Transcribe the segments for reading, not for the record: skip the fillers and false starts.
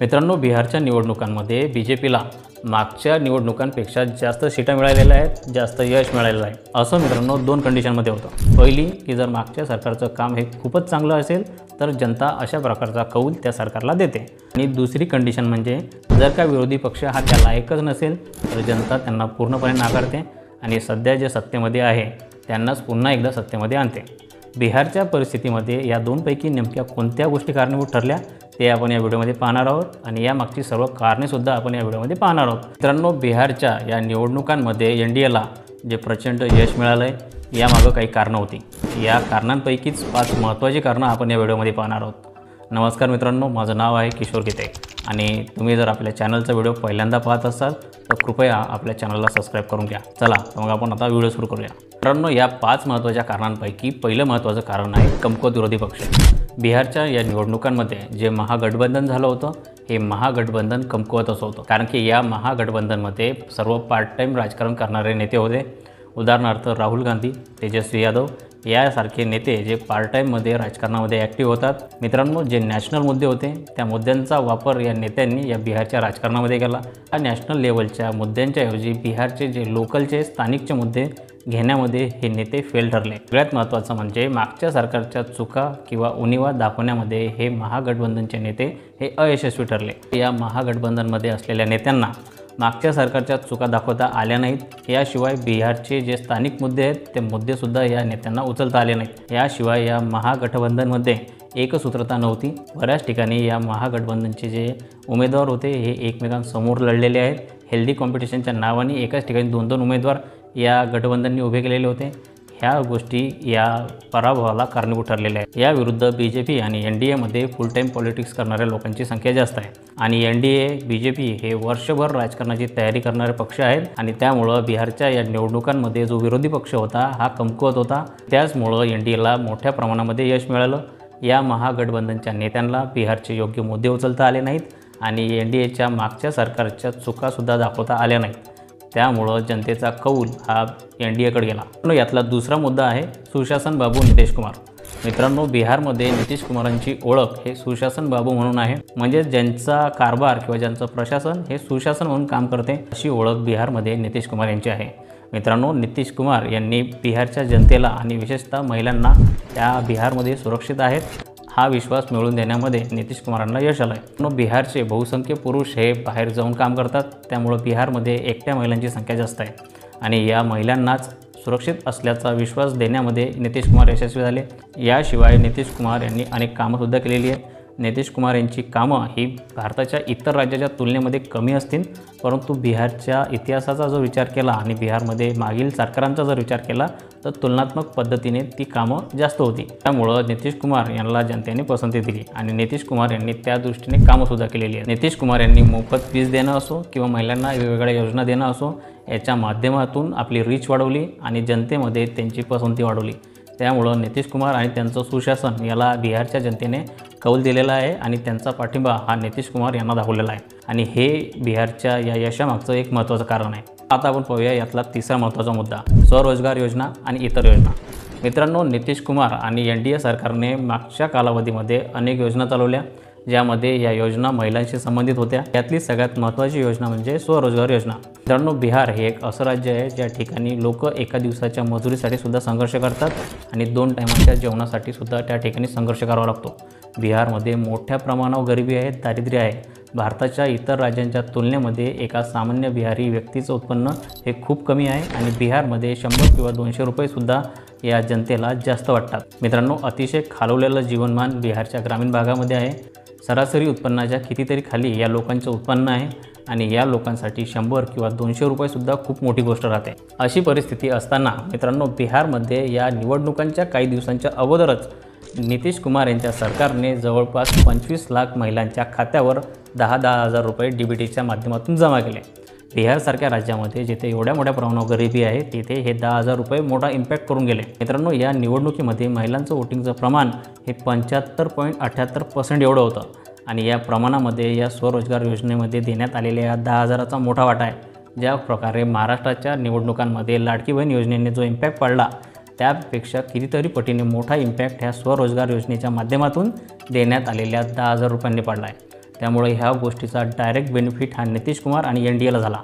मित्रांनो, बिहारच्या निवडणुकांमध्ये बीजेपीला मागच्या निवडणुकांपेक्षा जास्त सीटा मिळालेल्या आहेत, जास्त यश मिळालेलं आहे। असं मित्रांनो दोन कंडिशनमध्ये होतं। पहिली की जर मागच्या सरकारचं काम हे खूपच चांगलं असेल तर जनता अशा प्रकारचा कौल त्या सरकारला देते, आणि दुसरी कंडिशन म्हणजे जर का विरोधी पक्ष हा त्या लायकच नसेल तर जनता त्यांना पूर्णपणे नाकारते आणि सध्या जे सत्तेमध्ये आहे त्यांनाच पुन्हा एकदा सत्तेमध्ये आणते। बिहारच्या परिस्थितीमध्ये या दोनपैकी नेमक्या कोणत्या गोष्टी कारणीभूत ठरल्या ते आपण या व्हिडिओमध्ये पाहणार आहोत, आणि या मागची सर्व कारणे सुद्धा आपण या व्हिडिओमध्ये पाहणार आहोत। मित्रांनो, बिहारच्या या निवडणुकांमध्ये एनडीएला जे प्रचंड यश मिळालं आहे यामागे काही कारणं होती। या कारणांपैकीच 5 महत्त्वाची कारणं आपण या व्हिडिओमध्ये पाहणार आहोत। नमस्कार मित्रांनो, माझं नाव आहे किशोर गीते, आणि तुम्ही जर आपल्या चॅनलचा व्हिडिओ पहिल्यांदा पाहत असाल तर कृपया आपल्या चॅनलला सबस्क्राइब करून घ्या। चला तर मग आपण आता व्हिडिओ सुरू करूया। मित्रांनो, या 5 महत्त्वाच्या कारणांपैकी पहिलं महत्त्वाचं कारण आहे कमकुवत विरोधी पक्ष। बिहारच्या या निवडणुकांमध्ये जे महागठबंधन झालं होतं हे महागठबंधन कमकुवतच होतं, कारण की या महागठबंधनमध्ये सर्व पार्ट टाइम राजकारण करणारे नेते होते। उदाहरणार्थ राहुल गांधी, तेजस्वी यादव यासारखे नेते जे पार्ट टाइममध्ये राजकारणामध्ये ॲक्टिव्ह होतात। मित्रांनो, जे नॅशनल मुद्दे होते त्या मुद्द्यांचा वापर या नेत्यांनी या बिहारच्या राजकारणामध्ये केला। या नॅशनल लेवलच्या मुद्द्यांच्या ऐवजी बिहारचे जे लोकलचे स्थानिकचे मुद्दे घेण्यामध्ये हे नेते फेल ठरले। सगळ्यात महत्त्वाचं म्हणजे मागच्या सरकारच्या चुका किंवा उणिवा दाखवण्यामध्ये हे महागठबंधनचे नेते हे अयशस्वी ठरले। या महागठबंधनमध्ये असलेल्या नेत्यांना मागच्या सरकारच्या चुका दाखवता आल्या नाहीत, याशिवाय बिहारचे जे स्थानिक मुद्दे आहेत ते मुद्देसुद्धा या नेत्यांना उचलता आले नाहीत। याशिवाय या महागठबंधनमध्ये एकसूत्रता नव्हती। बऱ्याच ठिकाणी या महागठबंधनचे जे उमेदवार होते हे एकमेकांसमोर लढलेले आहेत। हेल्दी कॉम्पिटिशनच्या नावाने एकाच ठिकाणी 2-2 उमेदवार या गठबंधनने उभे केलेले होते। ह्या गोष्टी या पराभवाला कारणीभूत ठरलेल्या आहेत। याविरुद्ध बीजेपी आणि एनडीएमध्ये फुल टाईम पॉलिटिक्स करणाऱ्या लोकांची संख्या जास्त आहे, आणि एनडीए बीजेपी हे वर्षभर राजकारणाची तयारी करणारे पक्ष आहेत, आणि त्यामुळं बिहारच्या या निवडणुकांमध्ये जो विरोधी पक्ष होता हा कमकुवत होता। त्याचमुळं एनडीएला मोठ्या प्रमाणामध्ये यश मिळालं। या महागठबंधनच्या नेत्यांना बिहारचे योग्य मुद्दे उचलता आले नाहीत, आणि एनडीएच्या मागच्या सरकारच्या चुकासुद्धा दाखवता आल्या नाहीत। त्यामुळं जनतेचा कौल हा एनडीएकडे गेला। यातला दुसरा मुद्दा आहे सुशासन बाबू नितीश कुमार। मित्रांनो, बिहारमध्ये नितीश कुमारांची ओळख हे सुशासन बाबू म्हणून आहे, म्हणजे ज्यांचा कारभार किंवा ज्यांचं प्रशासन हे सुशासन म्हणून काम करते अशी ओळख बिहारमध्ये नितीश कुमार यांची आहे। मित्रांनो, नितीश कुमार यांनी बिहारच्या जनतेला आणि विशेषतः महिलांना त्या बिहारमध्ये सुरक्षित आहेत हा विश्वास मिळवून देण्यामध्ये नितीश कुमारांना यश आलं आहे। बिहारचे बहुसंख्य पुरुष हे बाहेर जाऊन काम करतात, त्यामुळं बिहारमध्ये एकट्या महिलांची संख्या जास्त आहे, आणि या महिलांनाच सुरक्षित असल्याचा विश्वास देण्यामध्ये नितीश कुमार यशस्वी झाले। याशिवाय नितीश कुमार यांनी अनेक कामंसुद्धा केलेली आहे। नितीश कुमार यांची कामं ही भारताच्या इतर राज्याच्या तुलनेमध्ये कमी असतील, परंतु बिहारच्या इतिहासाचा जर विचार केला आणि बिहारमध्ये मागील सरकारांचा जर विचार केला तर तुलनात्मक पद्धतीने ती कामं जास्त होती। त्यामुळं नितीश कुमार यांना जनतेने पसंती दिली, आणि नितीश कुमार यांनी त्या दृष्टीने कामंसुद्धा केलेली आहेत। नितीश कुमार यांनी मोफत वीज देणं असो किंवा महिलांना वेगवेगळ्या योजना देणं असो, याच्या माध्यमातून आपली रीच वाढवली आणि जनतेमध्ये त्यांची पसंती वाढवली। त्यामुळं नितीश कुमार आणि त्यांचं सुशासन याला बिहारच्या जनतेने कौल दिलेला आहे, आणि त्यांचा पाठिंबा हा नितीश कुमार यांना दाखवलेला आहे, आणि हे बिहारच्या या यशामागचं एक महत्त्वाचं कारण आहे। आता आपण पाहूया यातला तिसरा महत्त्वाचा मुद्दा, स्वरोजगार योजना आणि इतर योजना। मित्रांनो, नितीश कुमार आणि एनडीए सरकारने मागच्या कालावधीमध्ये अनेक योजना चालवल्या, ज्यामध्ये या योजना महिलांशी संबंधित होत्या। यातली सगळ्यात महत्त्वाची योजना म्हणजे स्वरोजगार योजना। मित्रांनो, बिहार हे एक असं राज्य आहे ज्या ठिकाणी लोक एका दिवसाच्या मजुरीसाठी सुद्धा संघर्ष करतात, आणि 2 टायमांच्या जेवणासाठी सुद्धा त्या ठिकाणी संघर्ष करावा लागतो। बिहारमध्ये मोठ्या प्रमाणावर गरिबी आहे, दारिद्र्य आहे। भारताच्या इतर राज्यांच्या तुलनेमध्ये एका सामान्य बिहारी व्यक्तीचं उत्पन्न हे खूप कमी आहे, आणि बिहारमध्ये 100 किंवा 200 रुपयेसुद्धा या जनतेला जास्त वाटतात। मित्रांनो, अतिशय खालवलेलं जीवनमान बिहारच्या ग्रामीण भागामध्ये आहे। सरासरी उत्पन्नाच्या कितीतरी खाली या लोकांचं उत्पन्न आहे, आणि या लोकांसाठी 100 किंवा 200 रुपयेसुद्धा खूप मोठी गोष्ट राहते। अशी परिस्थिती असताना मित्रांनो, बिहारमध्ये या निवडणुकांच्या काही दिवसांच्या अगोदरच नितीश कुमार यांच्या सरकारने जवळपास 25 लाख महिलांच्या खात्यावर 10-10 हजार रुपये डीबीटीच्या माध्यमातून जमा केले। बिहारसारख्या राज्यामध्ये जिथे एवढ्या मोठ्या प्रमाणावर गरिबी आहे तिथे हे 10,000 रुपये मोठा इम्पॅक्ट करून गेले। मित्रांनो, या निवडणुकीमध्ये महिलांचं वोटिंगचं प्रमाण हे 75.78% एवढं होतं, आणि या प्रमाणामध्ये या स्वरोजगार योजनेमध्ये देण्यात आलेल्या या 10,000चा मोठा वाटा आहे। ज्या प्रकारे महाराष्ट्राच्या निवडणुकांमध्ये लाडकी बहीण योजनेने जो इम्पॅक्ट पडला त्यापेक्षा कितीतरी पटीने मोठा इम्पॅक्ट ह्या स्वरोजगार योजनेच्या माध्यमातून देण्यात आलेल्या 10,000 रुपयांनी पडला आहे। त्यामुळे ह्या गोष्टीचा डायरेक्ट बेनिफिट हा नितीश कुमार आणि NDAला झाला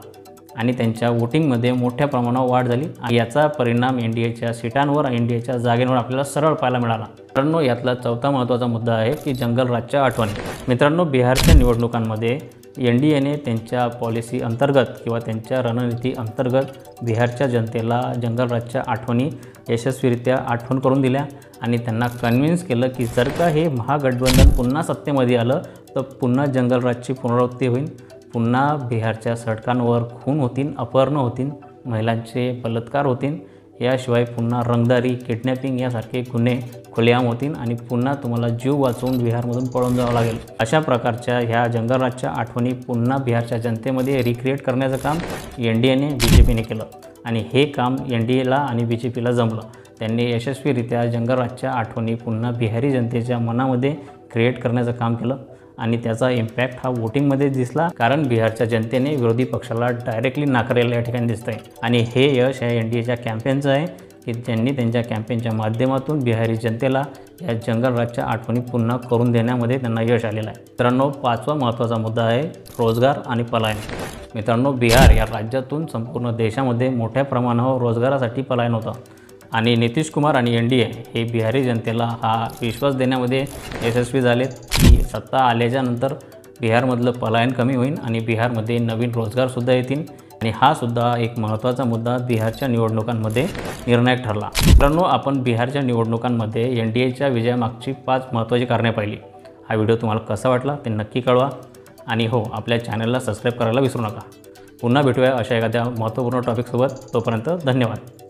आणि त्यांच्या वोटिंगमध्ये मोठ्या प्रमाणावर वाढ झाली आणि याचा परिणाम NDAच्या सीटांवर NDAच्या जागेवर आपल्याला सरळ पाहायला मिळाला। मित्रांनो, यातला चौथा महत्त्वाचा मुद्दा आहे की जंगलराजच्या आठवणी। मित्रांनो, बिहारच्या निवडणुकांमध्ये NDAने त्यांच्या पॉलिसी अंतर्गत किंवा त्यांच्या रणनीती अंतर्गत बिहारच्या जनतेला जंगलराजच्या आठवणी यशस्वीरित्या आठवण करून दिल्या आणि त्यांना कन्व्हिन्स केलं की जर का हे महागठबंधन पुन्हा सत्तेमध्ये आलं तर पुन्हा जंगलराजची पुनरावृत्ती होईल, पुन्हा बिहारच्या सडकांवर खून होतील, अपहरण होतील, महिलांचे बलात्कार होतील, याशिवाय पुन्हा रंगदारी, किडनॅपिंग यासारखे गुन्हे खुलेआम होतील आणि पुन्हा तुम्हाला जीव वाचवून बिहारमधून पळून जावं लागेल। अशा प्रकारच्या ह्या जंगलराजच्या आठवणी पुन्हा बिहारच्या जनतेमध्ये रिक्रिएट करण्याचं काम NDAने BJPने केलं आणि हे काम NDAला आणि BJPला जमलं। त्यांनी यशस्वीरित्या जंगलराजच्या आठवणी पुन्हा बिहारी जनतेच्या मनामध्ये क्रिएट करण्याचं काम केलं आणि त्याचा इम्पॅक्ट हा वोटिंगमध्ये दिसला, कारण बिहारच्या जनतेने विरोधी पक्षाला डायरेक्टली नाकारलेलं या ठिकाणी दिसतं आहे आणि हे यश या NDAच्या कॅम्पेनचं आहे की त्यांनी त्यांच्या कॅम्पेनच्या माध्यमातून बिहारी जनतेला या जंगलराजच्या आठवणी पुन्हा करून देण्यामध्ये त्यांना यश आलेलं आहे। मित्रांनो, पाचवा महत्त्वाचा मुद्दा आहे रोजगार आणि पलायन। मित्रांनो, बिहार या राज्यातून संपूर्ण देशामध्ये मोठ्या प्रमाणावर रोजगारासाठी पलायन होतं आणि नितीश कुमार आणि NDA हे बिहारी जनतेला हा विश्वास देण्यामध्ये यशस्वी झालेत की सत्ता आल्याच्यानंतर बिहारमधलं पलायन कमी होईल आणि बिहारमध्ये नवीन रोजगारसुद्धा येतील आणि हा सुद्धा एक महत्त्वाचा मुद्दा बिहारच्या निवडणुकांमध्ये निर्णायक ठरला। मित्रांनो, आपण बिहारच्या निवडणुकांमध्ये NDAच्या विजयामागची 5 महत्त्वाची कारणे पाहिली। हा व्हिडिओ तुम्हाला कसा वाटला ते नक्की कळवा आणि हो, आपल्या चॅनलला सबस्क्राईब करायला विसरू नका। पुन्हा भेटूया अशा एखाद्या महत्त्वपूर्ण टॉपिकसोबत। तोपर्यंत धन्यवाद।